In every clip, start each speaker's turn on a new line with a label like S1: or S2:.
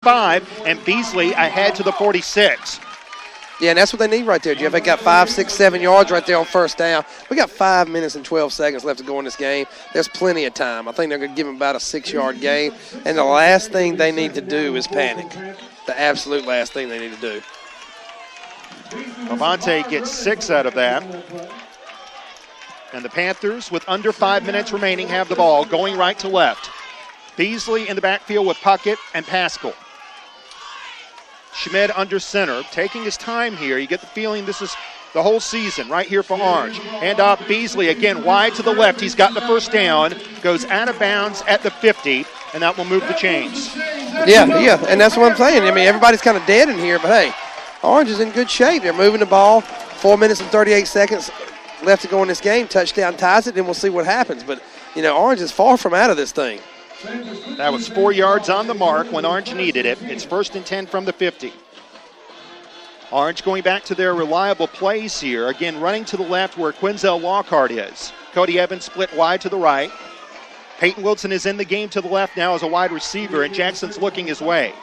S1: 35, and Beasley ahead to the 46.
S2: Yeah, and that's what they need right there, Jeff. They got 5, 6, 7 yards right there on first down. We got 5 minutes and 12 seconds left to go in this game. There's plenty of time. I think they're going to give them about a 6-yard gain. And the last thing they need to do is panic. The absolute last thing they need to do.
S1: Avante gets 6 out of that. And the Panthers, with under 5 minutes remaining, have the ball going right to left. Beasley in the backfield with Puckett and Pascal. Schmid under center, taking his time here. You get the feeling this is the whole season right here for Orange. Hand off Beasley again wide to the left. He's got the first down, goes out of bounds at the 50, and that will move the chains.
S2: Yeah, and that's what I'm saying. I mean, everybody's kind of dead in here, but hey, Orange is in good shape. They're moving the ball. 4 minutes and 38 seconds left to go in this game. Touchdown ties it, and we'll see what happens. But, Orange is far from out of this thing.
S1: That was 4 yards on the mark when Orange needed it. It's 1st and 10 from the 50. Orange going back to their reliable plays here. Again, running to the left where Quinzel Lockhart is. Cody Evans split wide to the right. Peyton Wilson is in the game to the left now as a wide receiver, and Jackson's looking his way.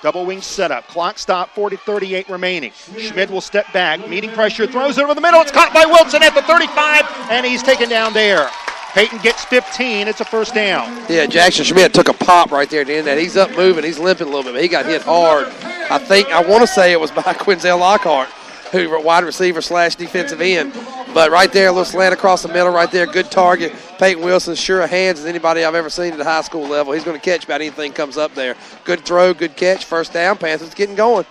S1: Double wing setup. Clock stop, 40-38 remaining. Schmid will step back. Meeting pressure, throws it over the middle. It's caught by Wilson at the 35, and he's taken down there. Peyton gets 15. It's a first down.
S2: Yeah, Jackson Schmidt took a pop right there at the end of that. He's up moving. He's limping a little bit, but he got hit hard. I want to say it was by Quinzel Lockhart, who were wide receiver / defensive end. But right there, a little slant across the middle right there. Good target. Peyton Wilson, sure of hands as anybody I've ever seen at the high school level. He's going to catch about anything comes up there. Good throw, good catch. First down. Panthers getting going.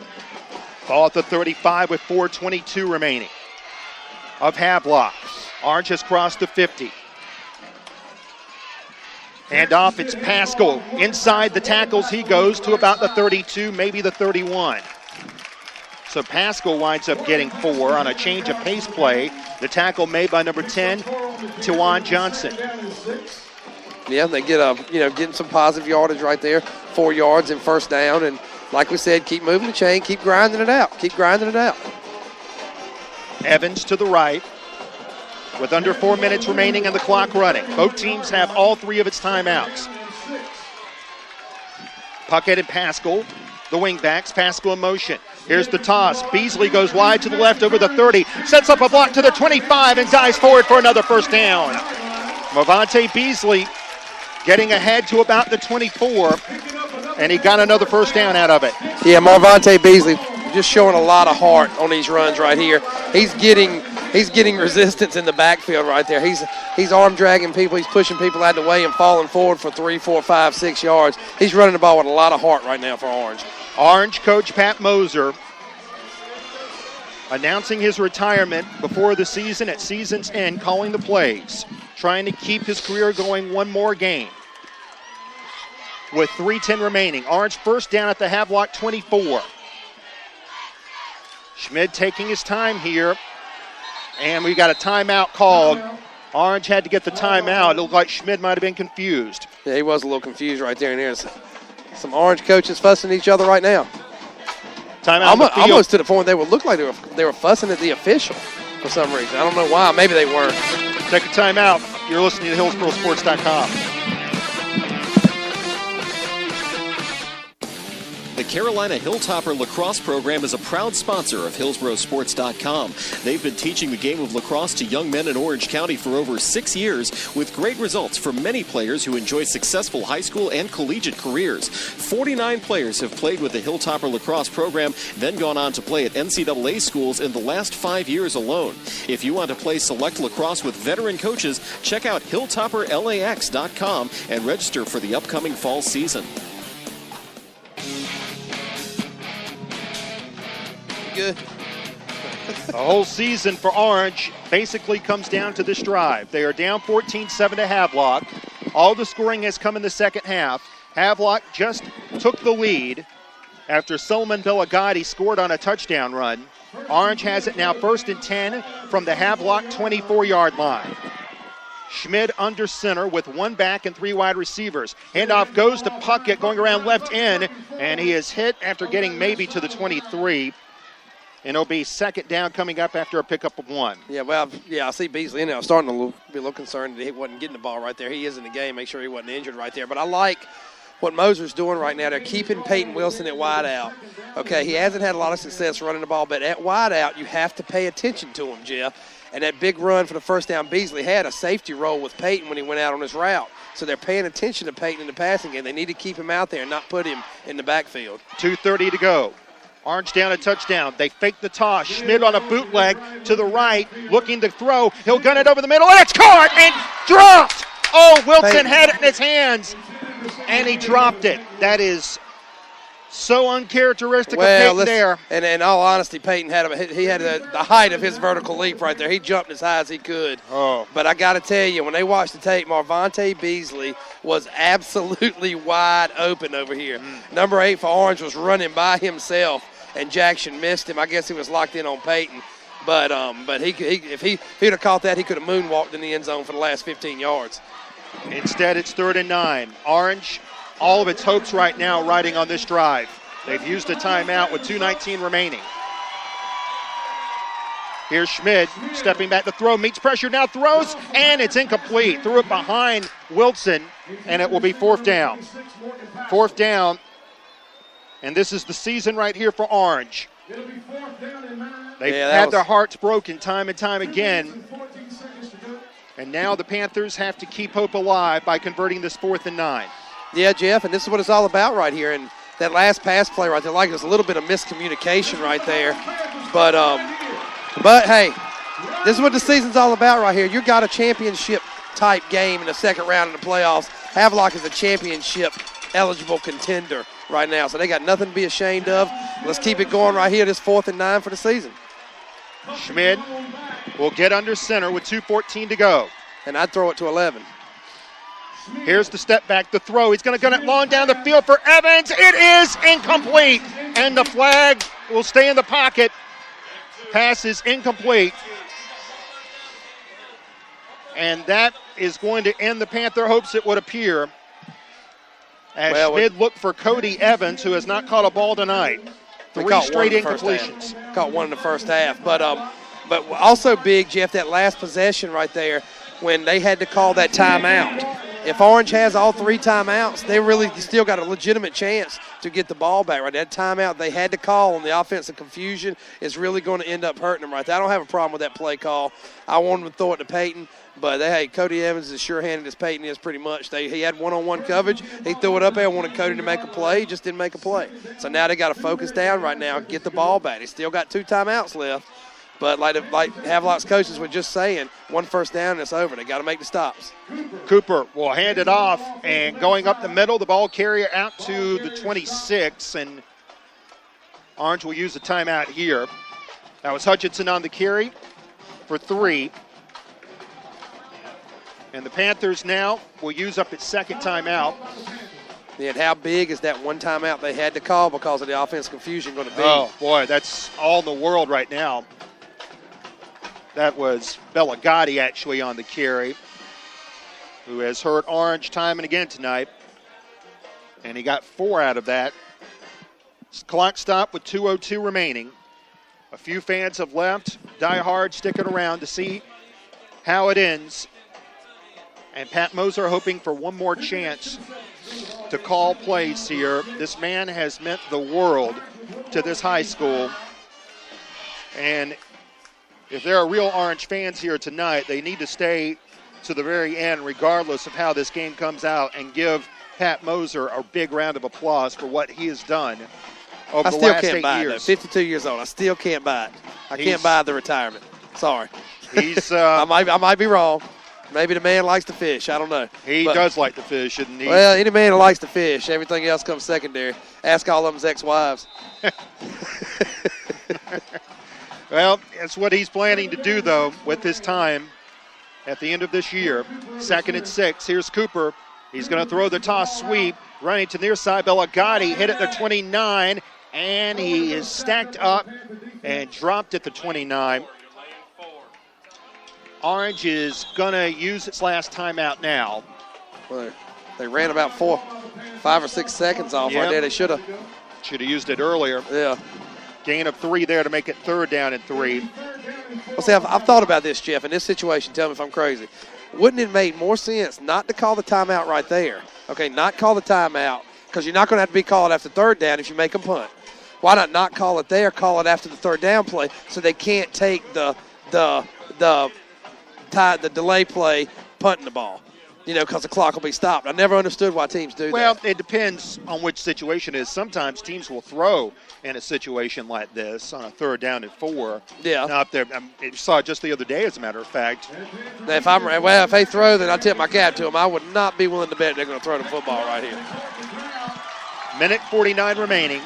S1: Ball at the 35 with 4:22 remaining. Of Havelock. Orange has crossed the 50. And off, it's Pascal. Inside the tackles, he goes to about the 32, maybe the 31. So Pascal winds up getting 4 on a change of pace play. The tackle made by number 10, Tawan Johnson.
S2: Yeah, they get getting some positive yardage right there. 4 yards and first down. And like we said, keep moving the chain, keep grinding it out.
S1: Evans to the right. With under 4 minutes remaining and the clock running. Both teams have all 3 of its timeouts. Puckett and Pascal, the wingbacks. Pascal in motion. Here's the toss. Beasley goes wide to the left over the 30. Sets up a block to the 25 and dives forward for another first down. Movante Beasley getting ahead to about the 24. And he got another first down out of it.
S2: Yeah, Marvante Beasley just showing a lot of heart on these runs right here. He's getting resistance in the backfield right there. He's arm dragging people. He's pushing people out of the way and falling forward for 3, 4, 5, 6 yards. He's running the ball with a lot of heart right now for Orange.
S1: Orange coach Pat Moser announcing his retirement before the season at season's end, calling the plays, trying to keep his career going one more game. With 3:10 remaining. Orange first down at the Havelock 24. Schmid taking his time here. And we got a timeout called. Orange had to get the timeout. It looked like Schmid might have been confused.
S2: Yeah, he was a little confused right there. And there's some Orange coaches fussing at each other right now.
S1: Timeout.
S2: Almost to the point they would look like they were fussing at the official for some reason. I don't know why. Maybe they weren't.
S1: Take a timeout. You're listening to HillsboroSports.com.
S3: The Carolina Hilltopper lacrosse program is a proud sponsor of HillsboroSports.com. They've been teaching the game of lacrosse to young men in Orange County for over 6 years with great results for many players who enjoy successful high school and collegiate careers. 49 players have played with the Hilltopper lacrosse program, then gone on to play at NCAA schools in the last 5 years alone. If you want to play select lacrosse with veteran coaches, check out HilltopperLAX.com and register for the upcoming fall season.
S2: Good.
S1: The whole season for Orange basically comes down to this drive. They are down 14-7 to Havelock. All the scoring has come in the second half. Havelock just took the lead after Solomon Villagati scored on a touchdown run. Orange has it now 1st and 10 from the Havelock 24-yard line. Schmid under center with 1 back and 3 wide receivers. Handoff goes to Puckett going around left end, and he is hit after getting maybe to the 23. And it'll be second down coming up after a pickup of 1.
S2: Yeah, well, I see Beasley in there. I'm starting to be a little concerned that he wasn't getting the ball right there. He is in the game. Make sure he wasn't injured right there. But I like what Moser's doing right now, they're keeping Peyton Wilson at wide out. Okay, he hasn't had a lot of success running the ball, but at wide out, you have to pay attention to him, Jeff. And that big run for the first down, Beasley had a safety roll with Peyton when he went out on his route. So they're paying attention to Peyton in the passing game. They need to keep him out there and not put him in the backfield.
S1: 2:30 to go. Orange down a touchdown. They fake the toss. Schmidt on a bootleg to the right, looking to throw. He'll gun it over the middle, and it's caught and dropped. Oh, Wilson
S2: Peyton
S1: had it in his hands, and he dropped it. That is so uncharacteristic of Peyton there.
S2: And in all honesty, Peyton had the height of his vertical leap right there. He jumped as high as he could.
S1: Oh.
S2: But I got to tell you, when they watched the tape, Marvante Beasley was absolutely wide open over here. Number 8 for Orange was running by himself, and Jackson missed him. I guess he was locked in on Peyton. But if he'd have caught that, he could have moonwalked in the end zone for the last 15 yards.
S1: Instead, it's 3rd and 9. Orange, all of its hopes right now riding on this drive. They've used a timeout with 2:19 remaining. Here's Schmidt stepping back to throw, meets pressure, now throws, and it's incomplete. Threw it behind Wilson, and it will be 4th down. 4th down, and this is the season right here for Orange. They've had their hearts broken time and time again. And now the Panthers have to keep hope alive by converting this 4th and 9.
S2: Yeah, Jeff, and this is what it's all about right here. And that last pass play right there, like there's a little bit of miscommunication right there. But hey, this is what the season's all about right here. You got a championship-type game in the second round of the playoffs. Havelock is a championship-eligible contender right now, so they got nothing to be ashamed of. Let's keep it going right here, this 4th and 9 for the season.
S1: Schmidt will get under center with 2:14 to go.
S2: And I'd throw it to 11.
S1: Here's the step back, the throw. He's going to gun it long down the field for Evans. It is incomplete, and the flag will stay in the pocket. Pass is incomplete. And that is going to end the Panther hopes, it would appear, as Schmidt looked for Cody Evans, who has not caught a ball tonight. 3 straight incompletions.
S2: Caught one in the first half. But also big, Jeff, that last possession right there when they had to call that timeout. If Orange has all 3 timeouts, they really still got a legitimate chance to get the ball back. Right, that timeout they had to call on the offensive confusion is really going to end up hurting them right there. I don't have a problem with that play call. I want them to throw it to Peyton, but hey, Cody Evans is as sure-handed as Peyton is pretty much. He had one-on-one coverage. He threw it up there, wanted Cody to make a play. He just didn't make a play. So now they got to focus down right now, get the ball back. They still got 2 timeouts left. But like Havelock's coaches were just saying, 1 first down and it's over. They got to make the stops.
S1: Cooper will hand it off, and going up the middle, the ball carrier out to the 26, and Orange will use a timeout here. That was Hutchinson on the carry for 3. And the Panthers now will use up its 2nd timeout.
S2: And how big is that one timeout they had to call because of the offensive confusion going to be?
S1: Oh, boy, that's all in the world right now. That was Belagatti actually on the carry, who has hurt Orange time and again tonight. And he got 4 out of that. Clock stop with 2:02 remaining. A few fans have left. Die Hard sticking around to see how it ends. And Pat Moser hoping for one more chance to call plays here. This man has meant the world to this high school. And if there are real Orange fans here tonight, they need to stay to the very end regardless of how this game comes out and give Pat Moser a big round of applause for what he has done over the last 8 years.
S2: 52 years old. I still can't buy it. I can't buy the retirement. Sorry.
S1: He's
S2: I might be wrong. Maybe the man likes to fish. I don't know.
S1: He does like to fish, and he.
S2: Well, any man who likes to fish, everything else comes secondary. Ask all of them's ex-wives.
S1: Well, that's what he's planning to do, though, with his time at the end of this year. 2nd and 6. Here's Cooper. He's going to throw the toss sweep. Running to near side, Belagatti hit at the 29, and he is stacked up and dropped at the 29. Orange is going to use its last timeout now.
S2: Well, they ran about 5 or 6 seconds off right there. They should have
S1: used it earlier.
S2: Yeah.
S1: Gain of 3 there to make it 3rd down and 3.
S2: Well, see, I've thought about this, Jeff. In this situation, tell me if I'm crazy. Wouldn't it make more sense not to call the timeout right there? Okay, not call the timeout because you're not going to have to be called after third down if you make them punt. Why not call it there, call it after the third down play so they can't take the delay play punting the ball, because the clock will be stopped. I never understood why teams do that.
S1: Well, it depends on which situation it is. Sometimes teams will throw in a situation like this on a third down and 4.
S2: Yeah.
S1: Now, if I saw it just the other day, as a matter of fact.
S2: If they throw, then I tip my cap to them. I would not be willing to bet they're going to throw the football right here.
S1: Minute 49 remaining.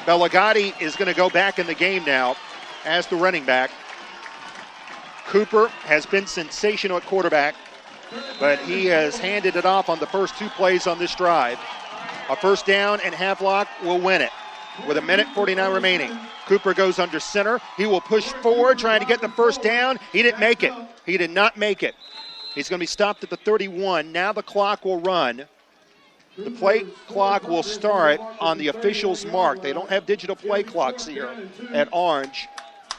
S1: Belagati is going to go back in the game now as the running back. Cooper has been sensational at quarterback, but he has handed it off on the first 2 plays on this drive. A first down, and Havelock will win it with a minute 49 remaining. Cooper goes under center. He will push forward, trying to get the first down. He didn't make it. He did not make it. He's going to be stopped at the 31. Now the clock will run. The play clock will start on the official's mark. They don't have digital play clocks here at Orange.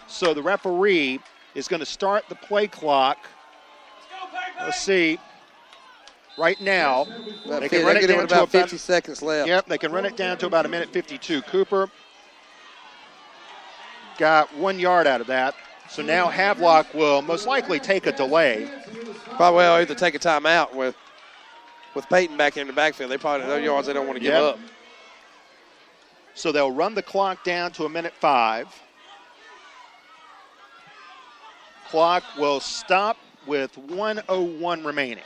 S1: So the referee is going to start the play clock. Let's see. Right now, they can run it down to
S2: about 50 seconds left.
S1: Yep, they can run it down to about a minute 52. Cooper got 1 yard out of that. So now Havelock will most likely take a delay.
S2: Probably will either take a timeout with Peyton back in the backfield. They probably those yards they don't want to give up.
S1: So they'll run the clock down to a minute 5. Clock will stop with 1:01 remaining.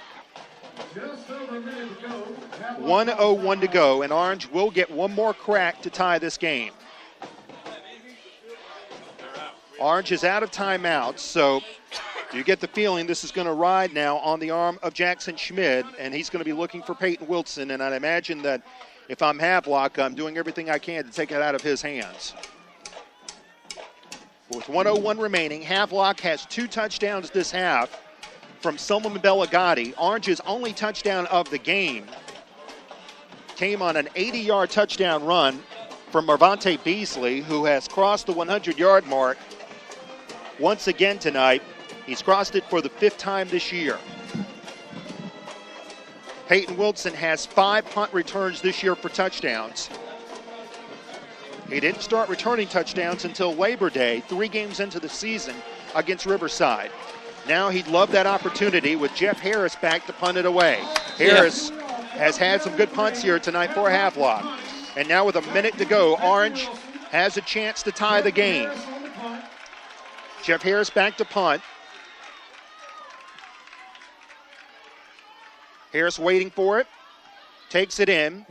S1: 1:01 to go, and Orange will get one more crack to tie this game. Orange is out of timeouts, so you get the feeling this is going to ride now on the arm of Jackson Schmid, and he's going to be looking for Peyton Wilson, and I'd imagine that if I'm Havelock, I'm doing everything I can to take it out of his hands. With 1:01 remaining, Havelock has 2 touchdowns this half from Solomon Belagati. Orange's only touchdown of the game came on an 80-yard touchdown run from Marvante Beasley, who has crossed the 100-yard mark once again tonight. He's crossed it for the 5th time this year. Peyton Wilson has 5 punt returns this year for touchdowns. He didn't start returning touchdowns until Labor Day, 3 games into the season against Riverside. Now he'd love that opportunity with Jeff Harris back to punt it away. Harris has had some good punts here tonight for Havelock. And now with a minute to go, Orange has a chance to tie the game. Jeff Harris back to punt. Harris waiting for it. Takes it in,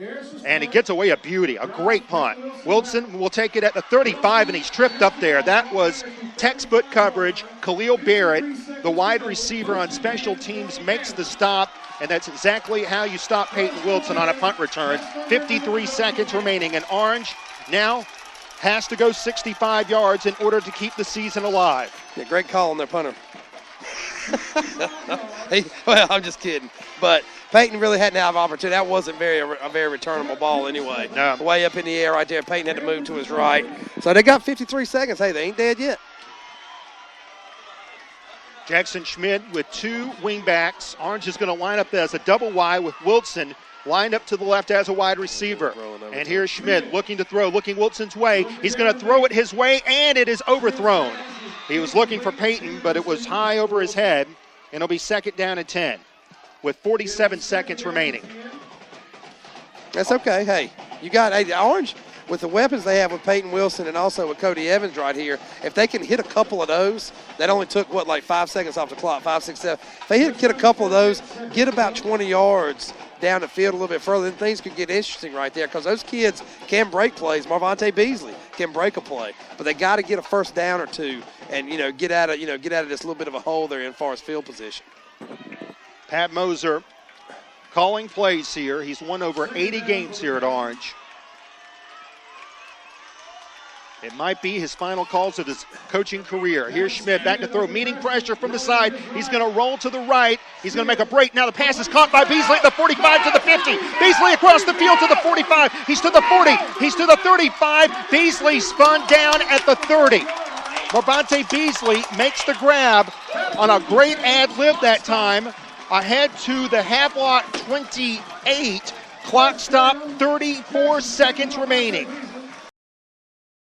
S1: and he gets away a beauty, a great punt. Wilson will take it at the 35, and he's tripped up there. That was textbook coverage. Khalil Barrett, the wide receiver on special teams, makes the stop, and that's exactly how you stop Peyton Wilson on a punt return. 53 seconds remaining, and Orange now has to go 65 yards in order to keep the season alive.
S2: Yeah, great call on their punter. Well, I'm just kidding. But Peyton really hadn't had an opportunity. That wasn't a very returnable ball anyway.
S1: No.
S2: Way up in the air right there. Peyton had to move to his right. So they got 53 seconds. Hey, they ain't dead yet.
S1: Jackson Schmid with 2 wingbacks. Orange is going to line up as a double Y with Wilson lined up to the left as a wide receiver. And here's Schmid looking to throw, looking Wilson's way. He's going to throw it his way, and it is overthrown. He was looking for Peyton, but it was high over his head, and it'll be 2nd down and 10 with 47 seconds remaining.
S2: That's okay. Hey, you got Orange with the weapons they have with Peyton Wilson and also with Cody Evans right here. If they can hit a couple of those, that only took, 5 seconds off the clock, 5, 6, 7. If they hit a couple of those, get about 20 yards down the field a little bit further, then things could get interesting right there because those kids can break plays. Marvante Beasley can break a play, but they got to get a first down or 2 and get out of this little bit of a hole they're in as far as field position.
S1: Pat Moser calling plays here. He's won over 80 games here at Orange. It might be his final calls of his coaching career. Here's Schmid back to throw, meeting pressure from the side. He's going to roll to the right. He's going to make a break. Now the pass is caught by Beasley at the 45 to the 50. Beasley across the field to the 45. He's to the 40. He's to the 35. Beasley spun down at the 30. Marvante Beasley makes the grab on a great ad lib that time. Ahead to the Havelock 28. Clock stop, 34 seconds remaining.